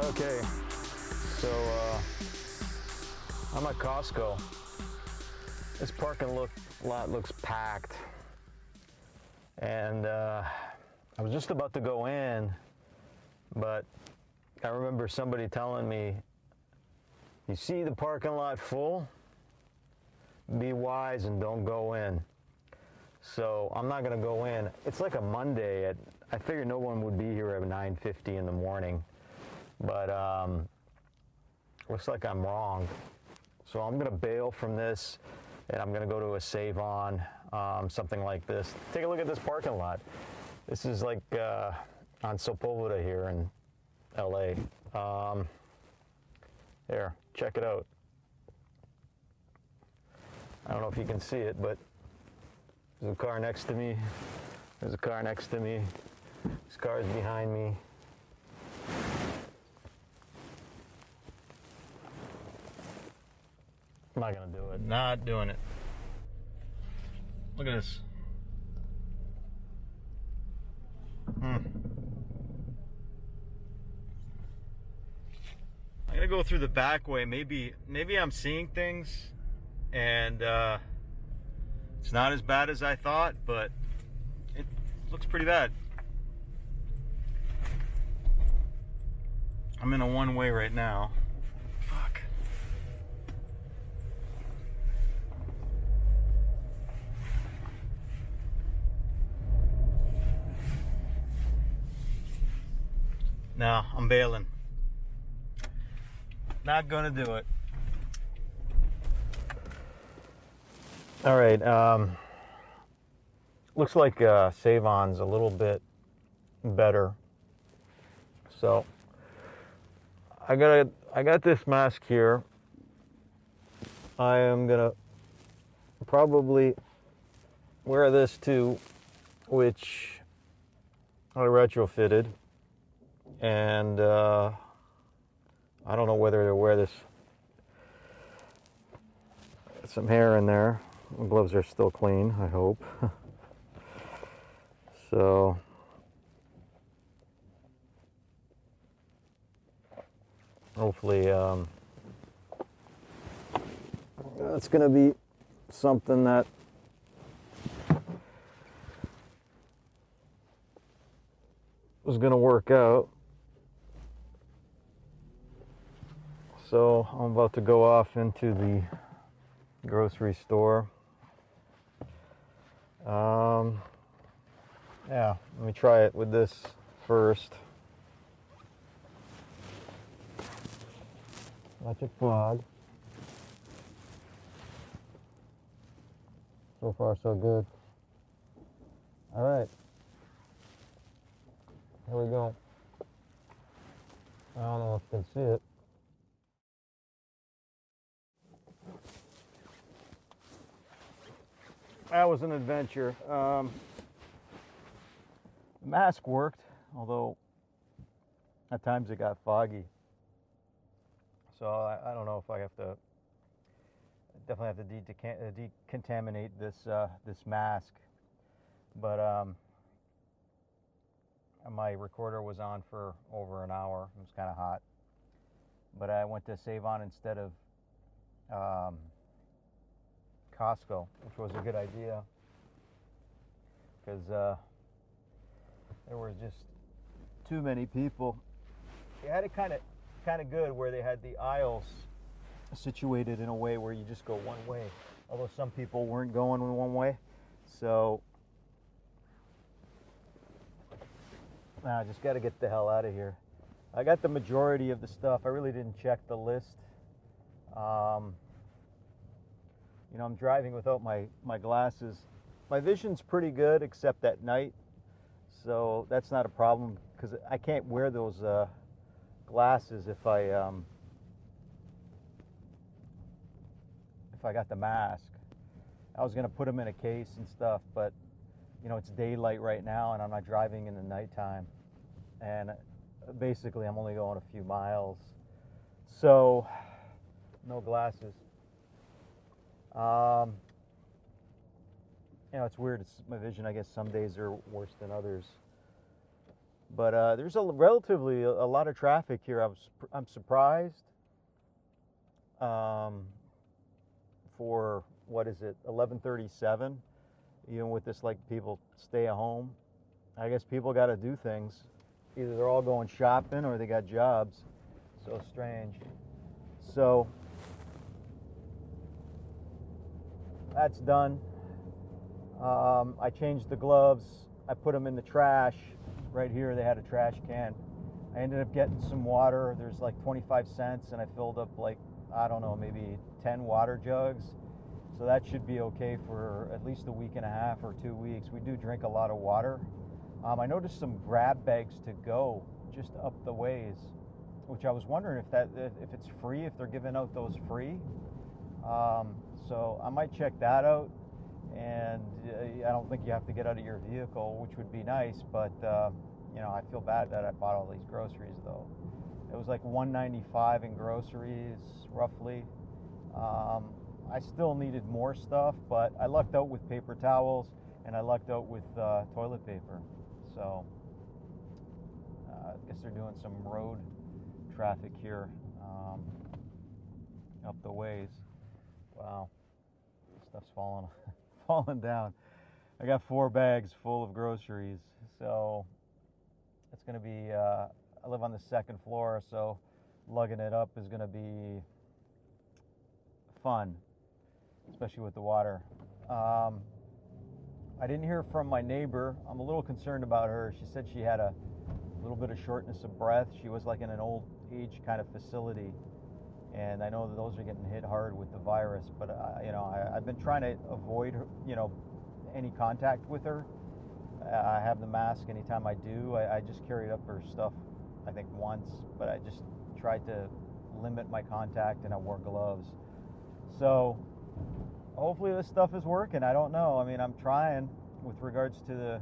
Okay, so I'm at Costco. This parking lot looks packed, and I was just about to go in, but I remember somebody telling me, you see the parking lot full? Be wise and don't go in. So I'm not gonna go in. It's like a Monday. I figured no one would be here at 9:50 in the morning, but looks like I'm wrong. So I'm gonna bail from this, and I'm gonna go to a Save On, something like this. Take a look at this parking lot. This is like on Sepulveda here in LA. Here, check it out. I don't know if you can see it, but there's a car next to me. There's a car next to me. This car is behind me. I'm not gonna do it. Not doing it. Look at this. I'm gonna go through the back way. Maybe I'm seeing things, and it's not as bad as I thought, but it looks pretty bad. I'm in a one-way right now. Fuck. No, I'm bailing. Not gonna do it. All right. Looks like Save On's a little bit better. So I got this mask here. I am gonna probably wear this too, which I retrofitted, and I don't know whether to wear this. Some hair in there. The gloves are still clean, I hope. So hopefully that's gonna be something that was gonna work out. So I'm about to go off into the grocery store. Yeah, let me try it with this first. Electric fog. So far, so good. All right, here we go. I don't know if you can see it. That was an adventure. The mask worked, although at times it got foggy. So I don't know if I have to. Definitely have to decontaminate this this mask. But my recorder was on for over an hour. It was kind of hot. But I went to Save On instead of Costco, which was a good idea, because there were just too many people. They had it kind of good where they had the aisles situated in a way where you just go one way, although some people weren't going one way. So I just got to get the hell out of here. I got the majority of the stuff. I really didn't check the list. You know, I'm driving without my glasses. My vision's pretty good, except at night, so that's not a problem, because I can't wear those glasses if I got the mask. I was gonna put them in a case and stuff, but you know, it's daylight right now, and I'm not driving in the nighttime, and basically I'm only going a few miles, so no glasses. You know, it's weird. It's my vision. I guess some days are worse than others. But there's relatively a lot of traffic here. I'm surprised. For what is it, 11:37? Even with this, like, people stay at home. I guess people got to do things. Either they're all going shopping or they got jobs. So strange. So that's done. I changed the gloves. I put them in the trash. Right here they had a trash can. I ended up getting some water. There's like 25 cents, and I filled up, like, I don't know, maybe 10 water jugs. So that should be okay for at least a week and a half or 2 weeks. We do drink a lot of water. I noticed some grab bags to go just up the ways, which I was wondering if it's free, if they're giving out those free. So I might check that out. And I don't think you have to get out of your vehicle, which would be nice. But I feel bad that I bought all these groceries, though. It was like $1.95 in groceries, roughly. I still needed more stuff, but I lucked out with paper towels, and I lucked out with toilet paper. So I guess they're doing some road traffic here up the ways. Wow, stuff's falling down. I got 4 bags full of groceries, so it's going to be, I live on the 2nd floor, so lugging it up is going to be fun, especially with the water. I didn't hear from my neighbor. I'm a little concerned about her. She said she had a little bit of shortness of breath. She was like in an old age kind of facility, and I know that those are getting hit hard with the virus, but I've been trying to avoid any contact with her. I have the mask anytime I do. I just carried up her stuff, I think, once, but I just tried to limit my contact, and I wore gloves. So hopefully this stuff is working. I don't know. I mean, I'm trying with regards to the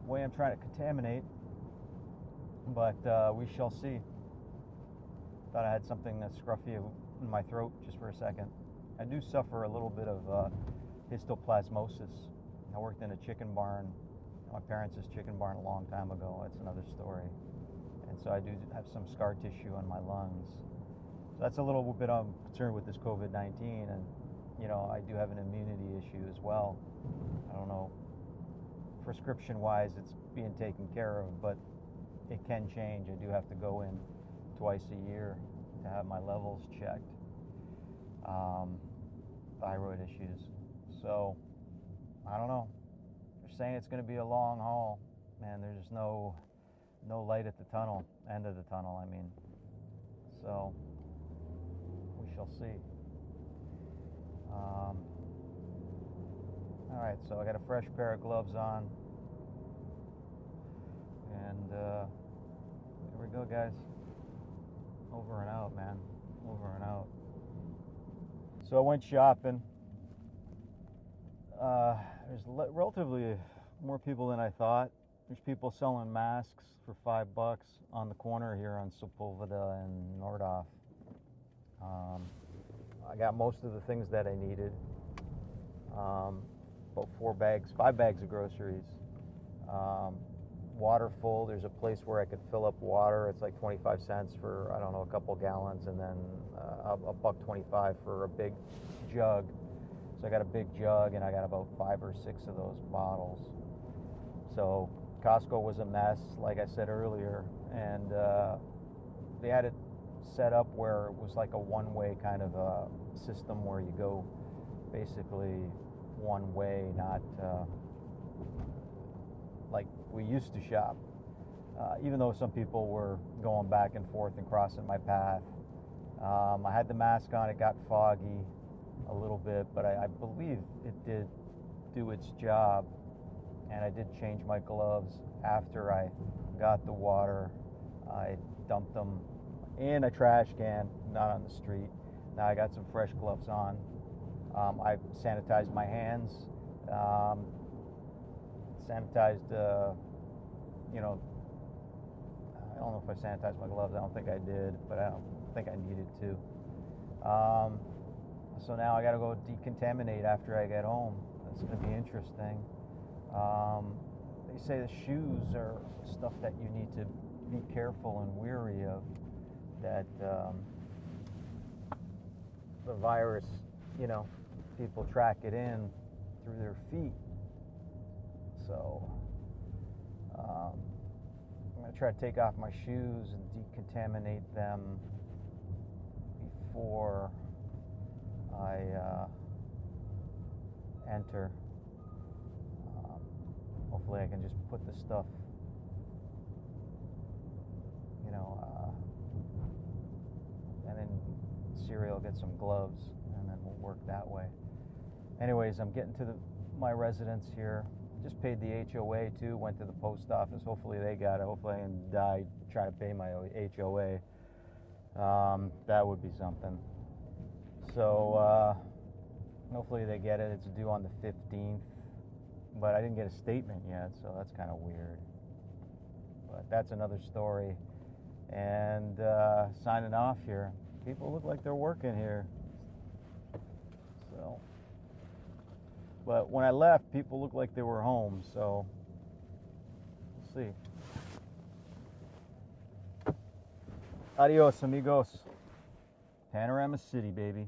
way I'm trying to contaminate, but we shall see. Thought I had something scruffy in my throat just for a second. I do suffer a little bit of histoplasmosis. I worked in a chicken barn, my parents' chicken barn, a long time ago. That's another story. And so I do have some scar tissue on my lungs. So that's a little bit I'm concerned with this COVID-19, and I do have an immunity issue as well. I don't know, prescription-wise, it's being taken care of, but it can change. I do have to go in twice a year to have my levels checked. Thyroid issues. So I don't know. They're saying it's going to be a long haul, man. There's just no light at the tunnel, end of the tunnel, I mean. So we shall see. All right, so I got a fresh pair of gloves on, and here we go, guys. Over and out, man. Over and out. So I went shopping. There's relatively more people than I thought. There's people selling masks for $5 on the corner here on Sepulveda and Nordhoff. I got most of the things that I needed. About 5 bags of groceries. Water full. There's a place where I could fill up water. It's like 25 cents for, I don't know, a couple gallons, and then $1.25 for a big jug. So I got a big jug, and I got about 5 or 6 of those bottles. So Costco was a mess, like I said earlier, and they had it set up where it was like a one-way kind of a system where you go basically one way, not like we used to shop, even though some people were going back and forth and crossing my path. I had the mask on. It got foggy a little bit, but I believe it did do its job, and I did change my gloves after I got the water. I dumped them in a trash can, not on the street. Now I got some fresh gloves on. I sanitized my hands, sanitized, I don't know if I sanitized my gloves. I don't think I did, but I don't think I needed to. So now I got to go decontaminate after I get home. That's going to be interesting. they say the shoes are stuff that you need to be careful and wary of, that the virus, you know, people track it in through their feet. So I'm going to try to take off my shoes and decontaminate them before I enter. Hopefully I can just put the stuff, you know, and then Siri will get some gloves, and then we'll work that way. Anyways, I'm getting to my residence here. Just paid the HOA too, went to the post office. Hopefully they got it. Hopefully I can die, try to pay my HOA. That would be something. So hopefully they get it. It's due on the 15th. But I didn't get a statement yet, so that's kind of weird. But that's another story. And signing off here. People look like they're working here. So, but when I left, people looked like they were home. So we'll see. Adios, amigos. Panorama City, baby.